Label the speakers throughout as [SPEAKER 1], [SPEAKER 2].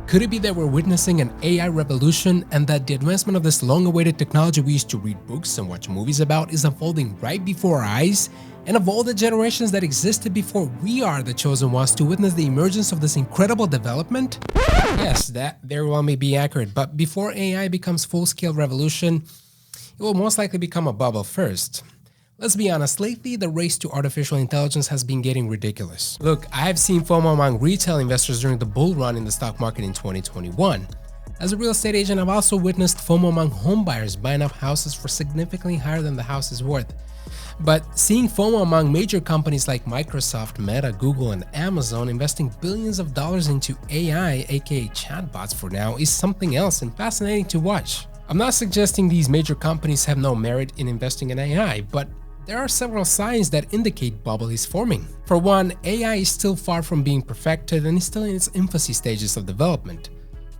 [SPEAKER 1] Could it be that we're witnessing an AI revolution and that the advancement of this long-awaited technology we used to read books and watch movies about is unfolding right before our eyes? And of all the generations that existed before, we are the chosen ones to witness the emergence of this incredible development? Yes, that very well may be accurate, but before AI becomes full-scale revolution, it will most likely become a bubble first. Let's be honest, lately the race to artificial intelligence has been getting ridiculous. Look, I've seen FOMO among retail investors during the bull run in the stock market in 2021. As a real estate agent, I've also witnessed FOMO among home buyers buying up houses for significantly higher than the house is worth. But seeing FOMO among major companies like Microsoft, Meta, Google, and Amazon investing billions of dollars into AI, aka chatbots for now, is something else and fascinating to watch. I'm not suggesting these major companies have no merit in investing in AI, but there are several signs that indicate bubble is forming. For one, AI is still far from being perfected and is still in its infancy stages of development.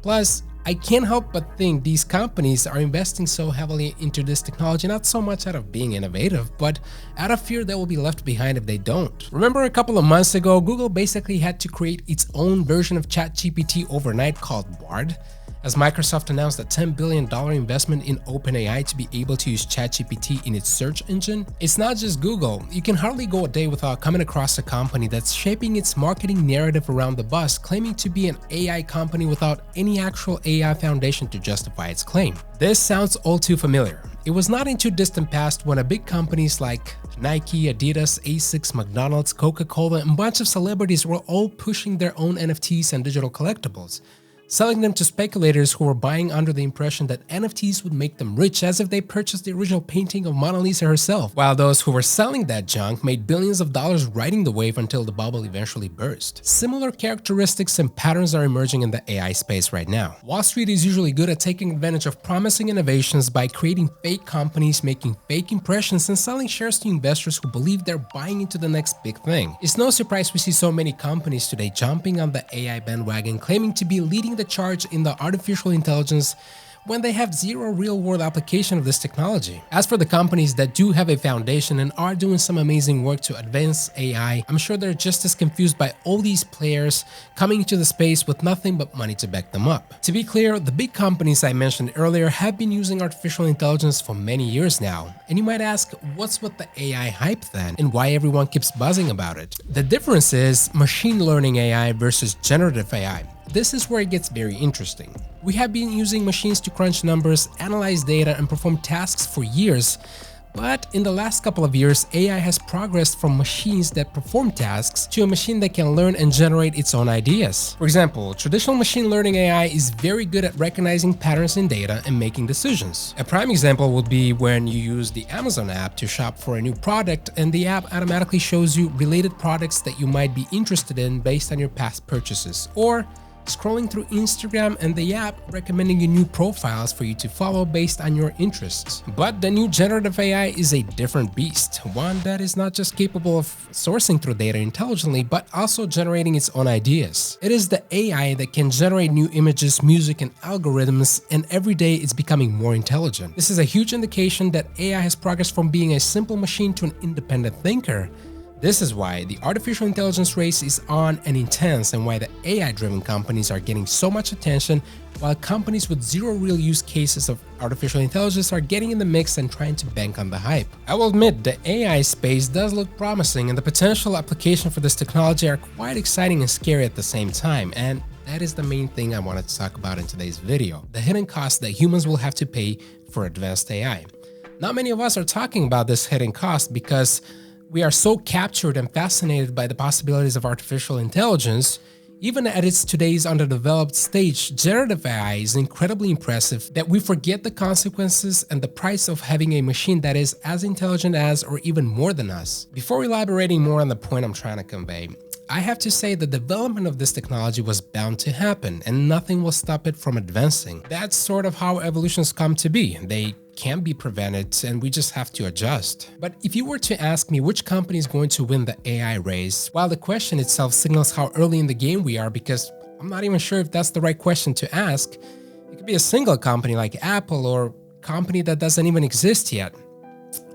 [SPEAKER 1] Plus, I can't help but think these companies are investing so heavily into this technology not so much out of being innovative, but out of fear they will be left behind if they don't. Remember a couple of months ago, Google basically had to create its own version of ChatGPT overnight called Bard, as Microsoft announced a $10 billion investment in OpenAI to be able to use ChatGPT in its search engine. It's not just Google. You can hardly go a day without coming across a company that's shaping its marketing narrative around the bus, claiming to be an AI company without any actual AI foundation to justify its claim. This sounds all too familiar. It was not in too distant past when big companies like Nike, Adidas, ASICS, McDonald's, Coca-Cola, and a bunch of celebrities were all pushing their own NFTs and digital collectibles, selling them to speculators who were buying under the impression that NFTs would make them rich, as if they purchased the original painting of Mona Lisa herself, while those who were selling that junk made billions of dollars riding the wave until the bubble eventually burst. Similar characteristics and patterns are emerging in the AI space right now. Wall Street is usually good at taking advantage of promising innovations by creating fake companies, making fake impressions, and selling shares to investors who believe they're buying into the next big thing. It's no surprise we see so many companies today jumping on the AI bandwagon, claiming to be leading the charge in the artificial intelligence when they have zero real-world application of this technology. As for the companies that do have a foundation and are doing some amazing work to advance AI, I'm sure they're just as confused by all these players coming into the space with nothing but money to back them up. To be clear, the big companies I mentioned earlier have been using artificial intelligence for many years now. And you might ask, what's with the AI hype then, and why everyone keeps buzzing about it? The difference is machine learning AI versus generative AI. This is where it gets very interesting. We have been using machines to crunch numbers, analyze data, and perform tasks for years, but in the last couple of years, AI has progressed from machines that perform tasks to a machine that can learn and generate its own ideas. For example, traditional machine learning AI is very good at recognizing patterns in data and making decisions. A prime example would be when you use the Amazon app to shop for a new product, and the app automatically shows you related products that you might be interested in based on your past purchases, or scrolling through Instagram and the app recommending you new profiles for you to follow based on your interests. But the new generative AI is a different beast, one that is not just capable of sourcing through data intelligently, but also generating its own ideas. It is the AI that can generate new images, music, and algorithms, and every day it's becoming more intelligent. This is a huge indication that AI has progressed from being a simple machine to an independent thinker. This is why the artificial intelligence race is on and intense, and why the AI-driven companies are getting so much attention, while companies with zero real use cases of artificial intelligence are getting in the mix and trying to bank on the hype. I will admit, the AI space does look promising, and the potential application for this technology are quite exciting and scary at the same time, and that is the main thing I wanted to talk about in today's video: the hidden costs that humans will have to pay for advanced AI. Not many of us are talking about this hidden cost because we are so captured and fascinated by the possibilities of artificial intelligence. Even at its today's underdeveloped stage, generative AI is incredibly impressive that we forget the consequences and the price of having a machine that is as intelligent as or even more than us. Before elaborating more on the point I'm trying to convey, I have to say the development of this technology was bound to happen, and nothing will stop it from advancing. That's sort of how evolutions come to be. They can't be prevented, and we just have to adjust. But if you were to ask me which company is going to win the AI race, while the question itself signals how early in the game we are, because I'm not even sure if that's the right question to ask, it could be a single company like Apple, or a company that doesn't even exist yet,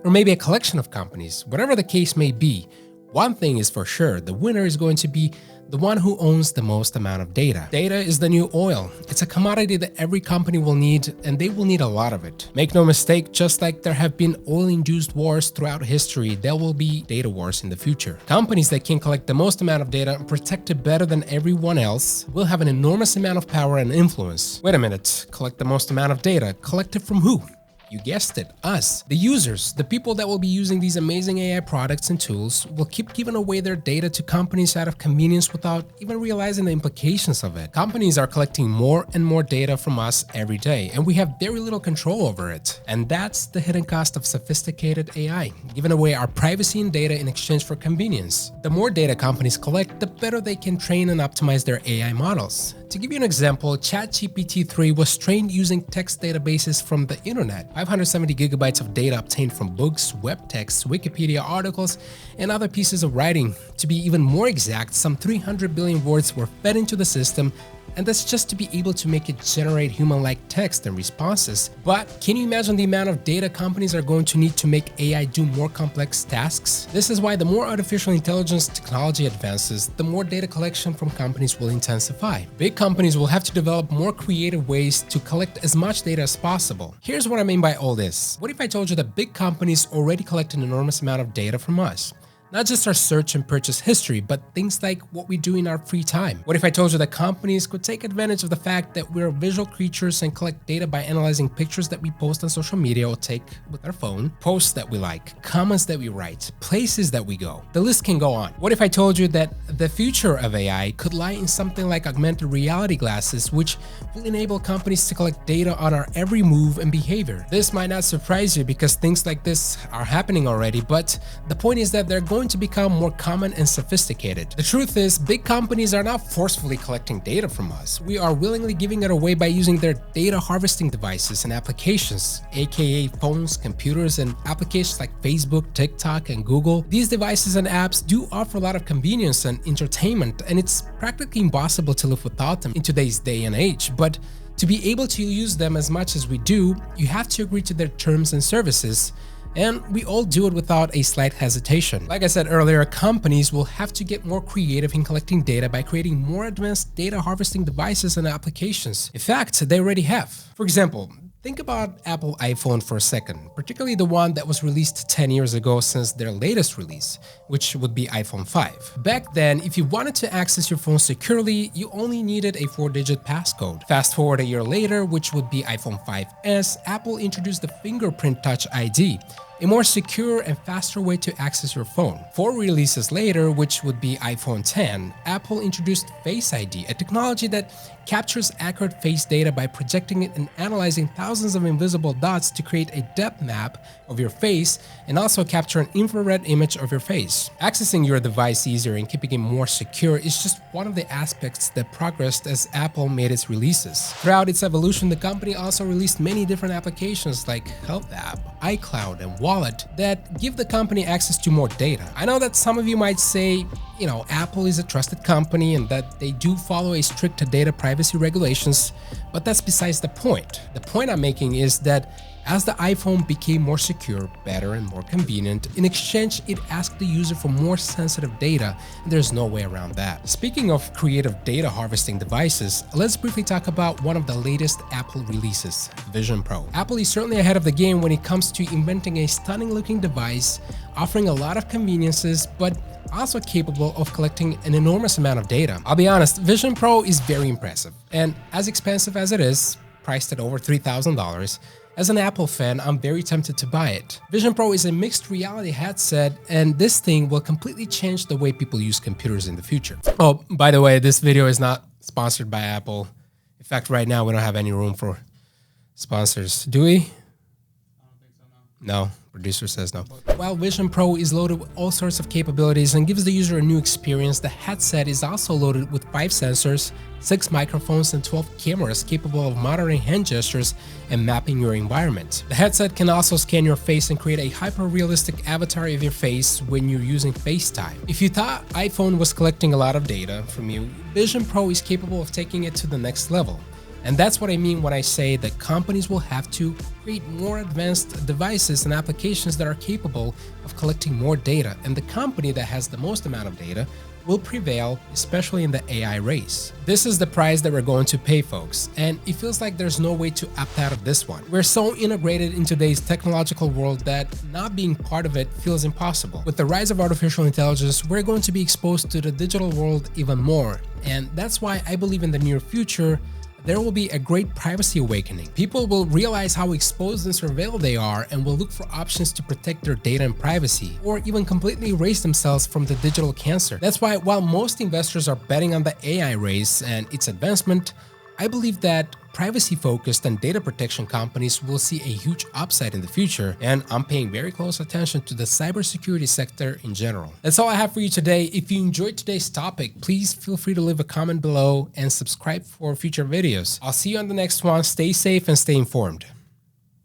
[SPEAKER 1] or maybe a collection of companies. Whatever the case may be, one thing is for sure: the winner is going to be the one who owns the most amount of data. Data is the new oil. It's a commodity that every company will need, and they will need a lot of it. Make no mistake, just like there have been oil-induced wars throughout history, there will be data wars in the future. Companies that can collect the most amount of data and protect it better than everyone else will have an enormous amount of power and influence. Wait a minute, collect the most amount of data? Collect it from who? You guessed it, us. The users, the people that will be using these amazing AI products and tools, will keep giving away their data to companies out of convenience without even realizing the implications of it. Companies are collecting more and more data from us every day, and we have very little control over it. And that's the hidden cost of sophisticated AI, giving away our privacy and data in exchange for convenience. The more data companies collect, the better they can train and optimize their AI models. To give you an example, ChatGPT-3 was trained using text databases from the internet. 570 gigabytes of data obtained from books, web texts, Wikipedia articles, and other pieces of writing. To be even more exact, some 300 billion words were fed into the system, and that's just to be able to make it generate human-like text and responses. But can you imagine the amount of data companies are going to need to make AI do more complex tasks? This is why the more artificial intelligence technology advances, the more data collection from companies will intensify. Big companies will have to develop more creative ways to collect as much data as possible. Here's what I mean by all this. What if I told you that big companies already collect an enormous amount of data from us? Not just our search and purchase history, but things like what we do in our free time. What if I told you that companies could take advantage of the fact that we're visual creatures and collect data by analyzing pictures that we post on social media or take with our phone, posts that we like, comments that we write, places that we go? The list can go on. What if I told you that the future of AI could lie in something like augmented reality glasses, which will enable companies to collect data on our every move and behavior? This might not surprise you because things like this are happening already, but the point is that they're going to become more common and sophisticated. The truth is, big companies are not forcefully collecting data from us. We are willingly giving it away by using their data harvesting devices and applications, aka phones, computers, and applications like Facebook, TikTok, and Google. These devices and apps do offer a lot of convenience and entertainment, and it's practically impossible to live without them in today's day and age. But to be able to use them as much as we do, you have to agree to their terms and services. And we all do it without a slight hesitation. Like I said earlier, companies will have to get more creative in collecting data by creating more advanced data harvesting devices and applications. In fact, they already have. For example, think about Apple iPhone for a second, particularly the one that was released 10 years ago since their latest release, which would be iPhone 5. Back then, if you wanted to access your phone securely, you only needed a 4-digit passcode. Fast forward a year later, which would be iPhone 5S, Apple introduced the fingerprint Touch ID, a more secure and faster way to access your phone. 4 releases later, which would be iPhone 10, Apple introduced Face ID, a technology that captures accurate face data by projecting it and analyzing thousands of invisible dots to create a depth map of your face and also capture an infrared image of your face. Accessing your device easier and keeping it more secure is just one of the aspects that progressed as Apple made its releases. Throughout its evolution, the company also released many different applications like Health app, iCloud, and Wallet that give the company access to more data. I know that some of you might say, Apple is a trusted company and that they do follow a strict data privacy regulations, but that's besides the point. The point I'm making is that as the iPhone became more secure, better, and more convenient, in exchange, it asked the user for more sensitive data, and there's no way around that. Speaking of creative data harvesting devices, let's briefly talk about one of the latest Apple releases, Vision Pro. Apple is certainly ahead of the game when it comes to inventing a stunning-looking device, offering a lot of conveniences, but also capable of collecting an enormous amount of data. I'll be honest, Vision Pro is very impressive, and as expensive as it is, priced at over $3,000, as an Apple fan, I'm very tempted to buy it. Vision Pro is a mixed reality headset, and this thing will completely change the way people use computers in the future. Oh, by the way, this video is not sponsored by Apple. In fact, right now we don't have any room for sponsors. Do we? I don't think so, no. No. Producer says no. While Vision Pro is loaded with all sorts of capabilities and gives the user a new experience, the headset is also loaded with 5 sensors, 6 microphones, and 12 cameras capable of monitoring hand gestures and mapping your environment. The headset can also scan your face and create a hyper-realistic avatar of your face when you're using FaceTime. If you thought iPhone was collecting a lot of data from you, Vision Pro is capable of taking it to the next level. And that's what I mean when I say that companies will have to create more advanced devices and applications that are capable of collecting more data. And the company that has the most amount of data will prevail, especially in the AI race. This is the price that we're going to pay, folks, and it feels like there's no way to opt out of this one. We're so integrated in today's technological world that not being part of it feels impossible. With the rise of artificial intelligence, we're going to be exposed to the digital world even more, and that's why I believe in the near future there will be a great privacy awakening. People will realize how exposed and surveilled they are and will look for options to protect their data and privacy, or even completely erase themselves from the digital cancer. That's why while most investors are betting on the AI race and its advancement, I believe that privacy-focused and data protection companies will see a huge upside in the future, and I'm paying very close attention to the cybersecurity sector in general. That's all I have for you today. If you enjoyed today's topic, please feel free to leave a comment below and subscribe for future videos. I'll see you on the next one. Stay safe and stay informed.